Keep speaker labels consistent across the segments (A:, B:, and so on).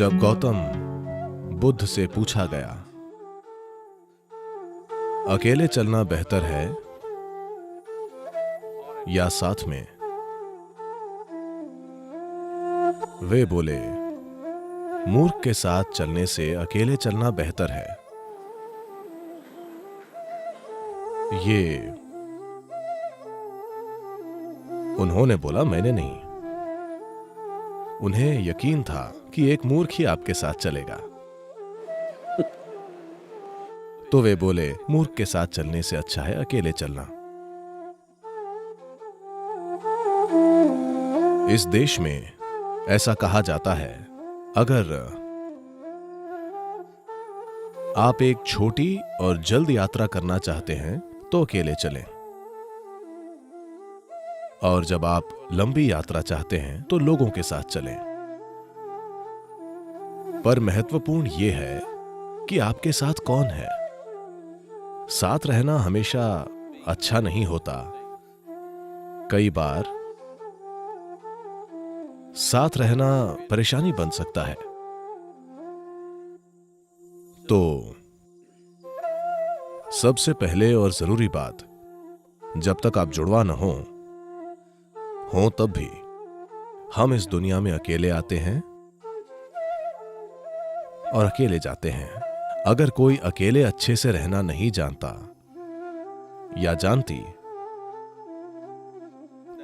A: जब गौतम बुद्ध से पूछा गया, अकेले चलना बेहतर है या साथ में, वे बोले, मूर्ख के साथ चलने से अकेले चलना बेहतर है। ये उन्होंने बोला, मैंने नहीं। उन्हें यकीन था कि एक मूर्ख ही आपके साथ चलेगा। तो वे बोले, मूर्ख के साथ चलने से अच्छा है अकेले चलना। इस देश में ऐसा कहा जाता है, अगर आप एक छोटी और जल्द यात्रा करना चाहते हैं तो अकेले चलें, और जब आप लंबी यात्रा चाहते हैं तो लोगों के साथ चलें। पर महत्वपूर्ण यह है कि आपके साथ कौन है। साथ रहना हमेशा अच्छा नहीं होता। कई बार साथ रहना परेशानी बन सकता है। तो सबसे पहले और जरूरी बात, जब तक आप जुड़वा न हो तब भी हम इस दुनिया में अकेले आते हैं और अकेले जाते हैं। अगर कोई अकेले अच्छे से रहना नहीं जानता या जानती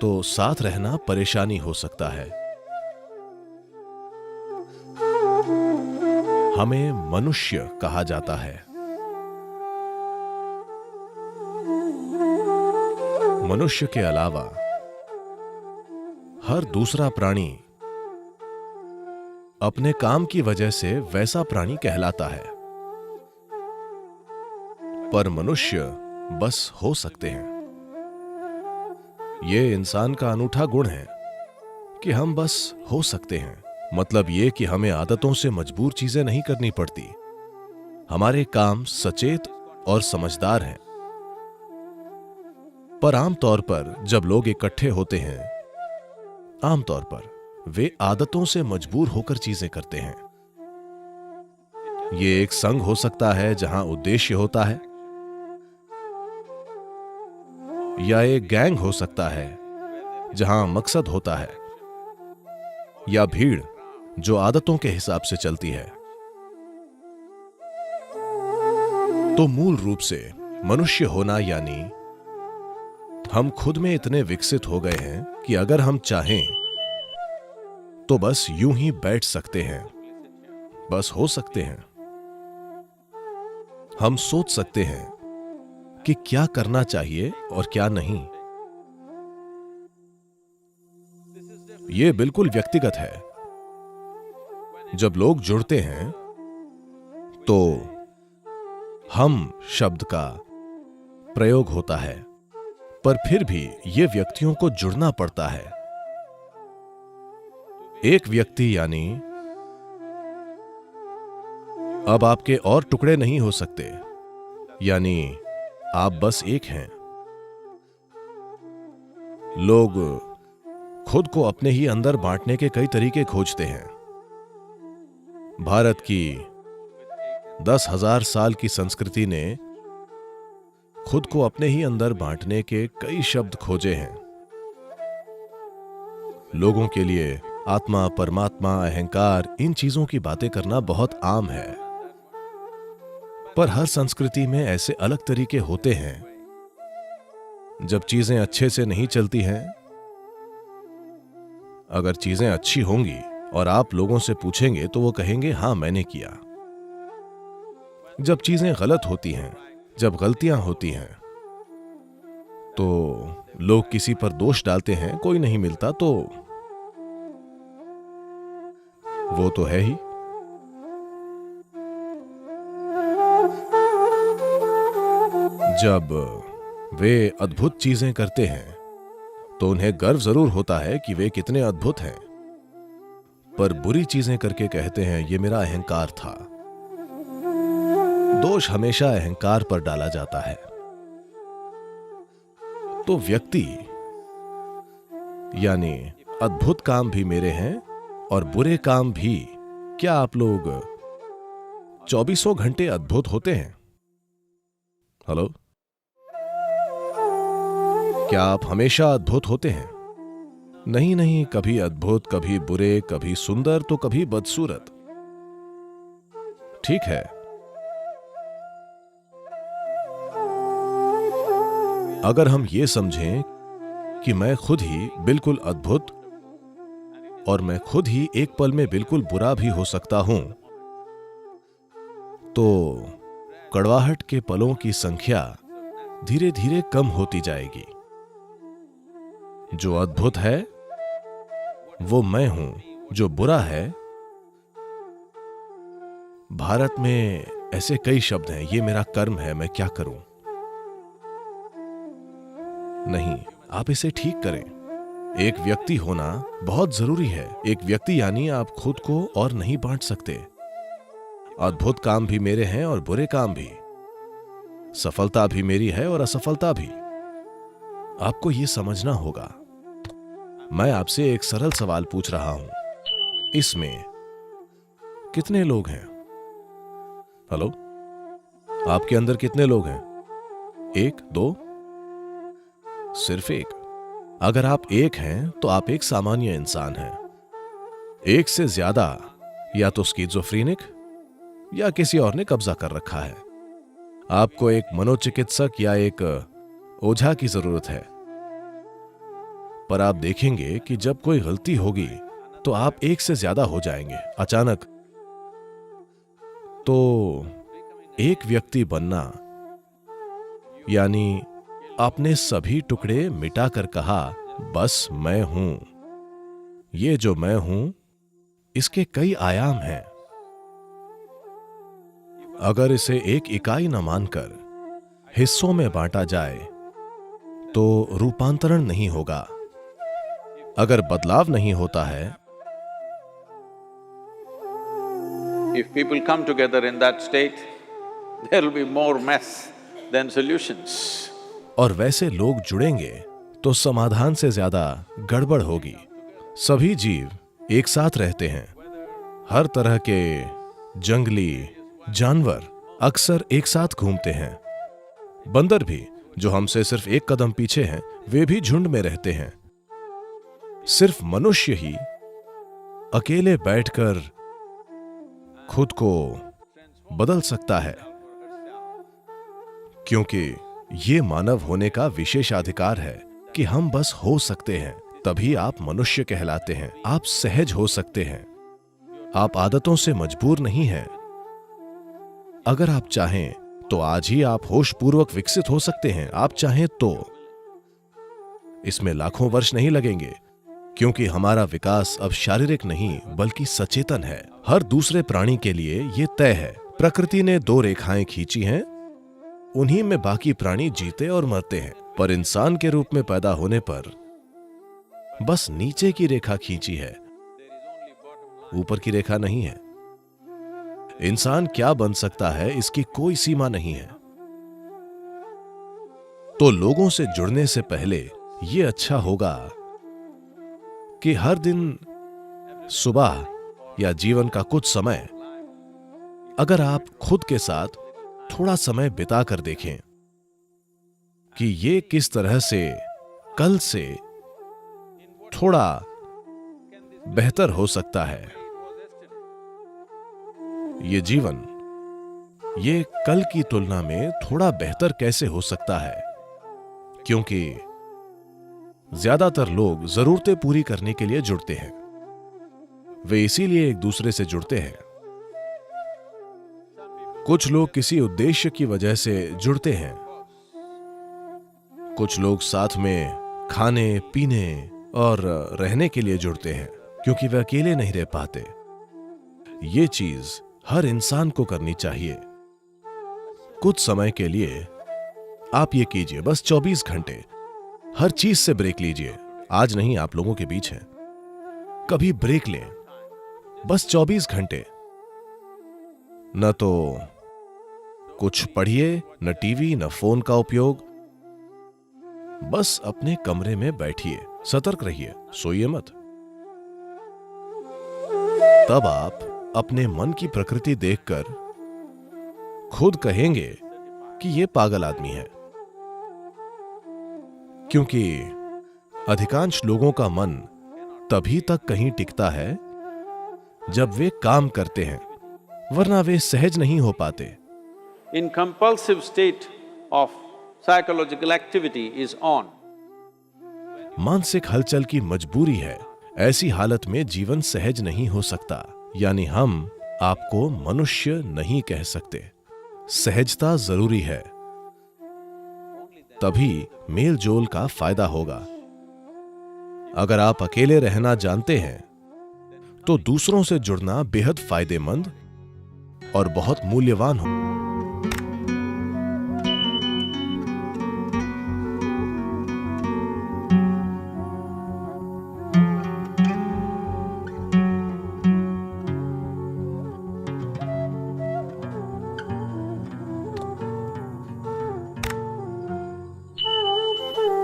A: तो साथ रहना परेशानी हो सकता है। हमें मनुष्य कहा जाता है। मनुष्य के अलावा हर दूसरा प्राणी अपने काम की वजह से वैसा प्राणी कहलाता है, पर मनुष्य बस हो सकते हैं। यह इंसान का अनूठा गुण है कि हम बस हो सकते हैं। मतलब यह कि हमें आदतों से मजबूर चीजें नहीं करनी पड़ती। हमारे काम सचेत और समझदार हैं। पर आमतौर पर जब लोग इकट्ठे होते हैं, आमतौर पर वे आदतों से मजबूर होकर चीजें करते हैं। यह एक संघ हो सकता है जहां उद्देश्य होता है, या एक गैंग हो सकता है जहां मकसद होता है, या भीड़ जो आदतों के हिसाब से चलती है। तो मूल रूप से मनुष्य होना यानी हम खुद में इतने विकसित हो गए हैं कि अगर हम चाहें तो बस यूं ही बैठ सकते हैं, बस हो सकते हैं। हम सोच सकते हैं कि क्या करना चाहिए और क्या नहीं। यह बिल्कुल व्यक्तिगत है। जब लोग जुड़ते हैं तो हम शब्द का प्रयोग होता है, पर फिर भी यह व्यक्तियों को जुड़ना पड़ता है। एक व्यक्ति यानी अब आपके और टुकड़े नहीं हो सकते, यानी आप बस एक हैं। लोग खुद को अपने ही अंदर बांटने के कई तरीके खोजते हैं। भारत की 10,000 साल की संस्कृति ने खुद को अपने ही अंदर बांटने के कई शब्द खोजे हैं। लोगों के लिए आत्मा, परमात्मा, अहंकार, इन चीजों की बातें करना बहुत आम है। पर हर संस्कृति में ऐसे अलग तरीके होते हैं। जब चीजें अच्छे से नहीं चलती हैं, अगर चीजें अच्छी होंगी और आप लोगों से पूछेंगे तो वो कहेंगे, हां मैंने किया। जब चीजें गलत होती हैं, जब गलतियां होती हैं, तो लोग किसी पर दोष डालते हैं। कोई नहीं मिलता तो वो तो है ही। जब वे अद्भुत चीजें करते हैं तो उन्हें गर्व जरूर होता है कि वे कितने अद्भुत हैं, पर बुरी चीजें करके कहते हैं, ये मेरा अहंकार था। दोष हमेशा अहंकार पर डाला जाता है। तो व्यक्ति यानी अद्भुत काम भी मेरे हैं और बुरे काम भी क्या आप लोग चौबीसों घंटे अद्भुत होते हैं? हेलो, क्या आप हमेशा अद्भुत होते हैं? नहीं नहीं, कभी अद्भुत, कभी बुरे, कभी सुंदर, तो कभी बदसूरत। ठीक है, अगर हम ये समझें कि मैं खुद ही बिल्कुल अद्भुत और मैं खुद ही एक पल में बिल्कुल बुरा भी हो सकता हूं, तो कड़वाहट के पलों की संख्या धीरे धीरे कम होती जाएगी। जो अद्भुत है वो मैं हूं, जो बुरा है, भारत में ऐसे कई शब्द हैं, ये मेरा कर्म है, मैं क्या करूं। नहीं, आप इसे ठीक करें। एक व्यक्ति होना बहुत जरूरी है। एक व्यक्ति यानी आप खुद को और नहीं बांट सकते। अद्भुत काम भी मेरे हैं और बुरे काम भी, सफलता भी मेरी है और असफलता भी। आपको यह समझना होगा। मैं आपसे एक सरल सवाल पूछ रहा हूं, इसमें कितने लोग हैं? हेलो, आपके अंदर कितने लोग हैं? एक, दो, सिर्फ एक। अगर आप एक हैं तो आप एक सामान्य इंसान हैं। एक से ज्यादा या तो स्किज़ोफ्रेनिक या किसी और ने कब्जा कर रखा है। आपको एक मनोचिकित्सक या एक ओझा की जरूरत है। पर आप देखेंगे कि जब कोई गलती होगी तो आप एक से ज्यादा हो जाएंगे अचानक। तो एक व्यक्ति बनना यानी आपने सभी टुकड़े मिटाकर कहा, बस मैं हूं। ये जो मैं हूं, इसके कई आयाम हैं। अगर इसे एक इकाई न मानकर हिस्सों में बांटा जाए तो रूपांतरण नहीं होगा। अगर बदलाव नहीं होता है,
B: If people come together in that state, there will be more mess than solutions.
A: और वैसे लोग जुड़ेंगे तो समाधान से ज्यादा गड़बड़ होगी। सभी जीव एक साथ रहते हैं। हर तरह के जंगली जानवर अक्सर एक साथ घूमते हैं। बंदर भी, जो हमसे सिर्फ एक कदम पीछे हैं, वे भी झुंड में रहते हैं। सिर्फ मनुष्य ही अकेले बैठकर खुद को बदल सकता है, क्योंकि ये मानव होने का विशेषाधिकार है कि हम बस हो सकते हैं। तभी आप मनुष्य कहलाते हैं। आप सहज हो सकते हैं। आप आदतों से मजबूर नहीं हैं। अगर आप चाहें तो आज ही आप होशपूर्वक विकसित हो सकते हैं। आप चाहें तो इसमें लाखों वर्ष नहीं लगेंगे, क्योंकि हमारा विकास अब शारीरिक नहीं बल्कि सचेतन है। हर दूसरे प्राणी के लिए यह तय है। प्रकृति ने दो रेखाएं खींची हैं, उन्हीं में बाकी प्राणी जीते और मरते हैं। पर इंसान के रूप में पैदा होने पर बस नीचे की रेखा खींची है, ऊपर की रेखा नहीं है। इंसान क्या बन सकता है, इसकी कोई सीमा नहीं है। तो लोगों से जुड़ने से पहले यह अच्छा होगा कि हर दिन सुबह या जीवन का कुछ समय अगर आप खुद के साथ थोड़ा समय बिता कर देखें कि ये किस तरह से कल से थोड़ा बेहतर हो सकता है। ये जीवन ये कल की तुलना में थोड़ा बेहतर कैसे हो सकता है, क्योंकि ज्यादातर लोग जरूरतें पूरी करने के लिए जुड़ते हैं। वे इसीलिए एक दूसरे से जुड़ते हैं। कुछ लोग किसी उद्देश्य की वजह से जुड़ते हैं। कुछ लोग साथ में खाने पीने और रहने के लिए जुड़ते हैं, क्योंकि वे अकेले नहीं रह पाते। ये चीज हर इंसान को करनी चाहिए। कुछ समय के लिए आप ये कीजिए, बस 24 घंटे हर चीज से ब्रेक लीजिए। आज नहीं, आप लोगों के बीच हैं, कभी ब्रेक लें, बस 24 घंटे। न तो कुछ पढ़िए, न टीवी, न फोन का उपयोग। बस अपने कमरे में बैठिए, सतर्क रहिए, सोइए मत। तब आप अपने मन की प्रकृति देखकर खुद कहेंगे कि ये पागल आदमी है, क्योंकि अधिकांश लोगों का मन तभी तक कहीं टिकता है जब वे काम करते हैं, वरना वे सहज नहीं हो पाते।
B: In compulsive state of psychological activity is on.
A: मानसिक हलचल की मजबूरी है, ऐसी हालत में जीवन सहज नहीं हो सकता। यानी हम आपको मनुष्य नहीं कह सकते। सहजता जरूरी है, तभी मेल जोल का फायदा होगा। अगर आप अकेले रहना जानते हैं तो दूसरों से जुड़ना बेहद फायदेमंद और बहुत मूल्यवान हो।